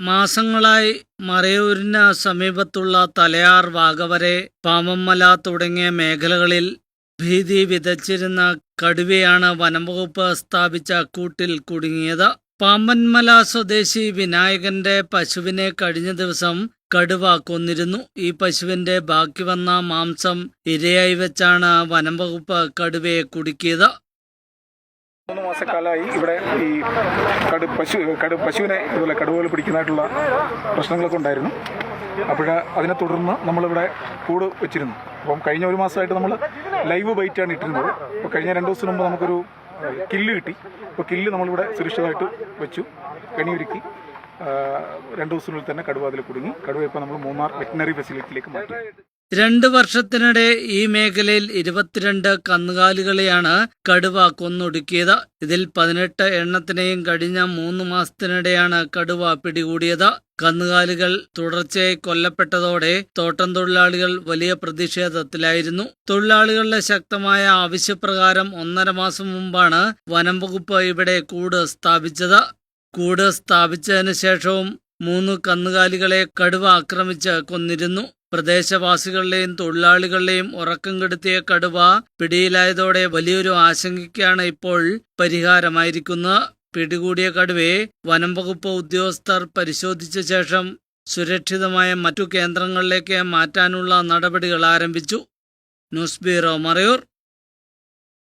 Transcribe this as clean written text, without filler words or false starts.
മാസങ്ങളായി മറയൂരിന് സമീപത്തുള്ള തലയാർ, വാഗവരെ, പാമ്പൻമല തുടങ്ങിയ മേഖലകളിൽ ഭീതി വിതച്ചിരുന്ന കടുവയാണ് വനംവകുപ്പ് സ്ഥാപിച്ച കൂട്ടിൽ കുടുങ്ങിയത്. പാമ്പൻമല സ്വദേശി വിനായകന്റെ പശുവിനെ കഴിഞ്ഞ ദിവസം കടുവ കൊന്നിരുന്നു. ഈ പശുവിന്റെ ബാക്കി വന്ന മാംസം ഇരയായി വെച്ചാണ് വനംവകുപ്പ് കടുവയെ കുടുക്കിയത്. 3 മാസക്കാലമായി ഇവിടെ ഈ പശുവിനെ ഇതുപോലെ കടുവകൾ പിടിക്കുന്നതായിട്ടുള്ള പ്രശ്നങ്ങളൊക്കെ ഉണ്ടായിരുന്നു. അതിനെ തുടർന്ന് നമ്മളിവിടെ കൂട് വെച്ചിരുന്നു. അപ്പം കഴിഞ്ഞ 1 മാസമായിട്ട് നമ്മൾ ലൈവ് ബൈറ്റാണ് ഇട്ടിരുന്നത്. അപ്പോൾ കഴിഞ്ഞ 2 ദിവസം മുമ്പ് നമുക്കൊരു കില്ല് കിട്ടി. അപ്പോൾ കില്ല് നമ്മളിവിടെ സുരക്ഷിതമായിട്ട് വെച്ചു, കണിയൊരുക്കി. 2 ദിവസത്തിനുള്ളിൽ തന്നെ കടുവ അതിൽ കുടുങ്ങി. കടുവ ഇപ്പോൾ നമ്മൾ മൂന്നാർ വെറ്റിനറി ഫെസിലിറ്റിയിലേക്ക് മാറ്റി. 2 വർഷത്തിനിടെ ഈ മേഖലയിൽ 22 കന്നുകാലികളെയാണ് കടുവ കൊന്നൊടുക്കിയത്. ഇതിൽ 18 എണ്ണത്തിനെയും കഴിഞ്ഞ 3 മാസത്തിനിടെയാണ് കടുവ പിടികൂടിയത്. കന്നുകാലികൾ തുടർച്ചയായി കൊല്ലപ്പെട്ടതോടെ തോട്ടം തൊഴിലാളികൾ വലിയ പ്രതിഷേധത്തിലായിരുന്നു. തൊഴിലാളികളുടെ ശക്തമായ ആവശ്യപ്രകാരം 1.5 മാസം മുമ്പാണ് വനംവകുപ്പ് ഇവിടെ കൂട് സ്ഥാപിച്ചത്. കൂട് സ്ഥാപിച്ചതിന് ശേഷവും 3 കന്നുകാലികളെ കടുവ ആക്രമിച്ച് കൊന്നിരുന്നു. പ്രദേശവാസികളുടെയും തൊഴിലാളികളുടെയും ഉറക്കം കെടുത്തിയ കടുവ പിടിയിലായതോടെ വലിയൊരു ആശങ്കയ്ക്കാണ് ഇപ്പോൾ പരിഹാരമായിരിക്കുന്നത്. പിടികൂടിയ കടുവയെ വനംവകുപ്പ് ഉദ്യോഗസ്ഥർ പരിശോധിച്ച ശേഷം സുരക്ഷിതമായ മറ്റു കേന്ദ്രങ്ങളിലേക്ക് മാറ്റാനുള്ള നടപടികൾ ആരംഭിച്ചു. News bureau, Marayur.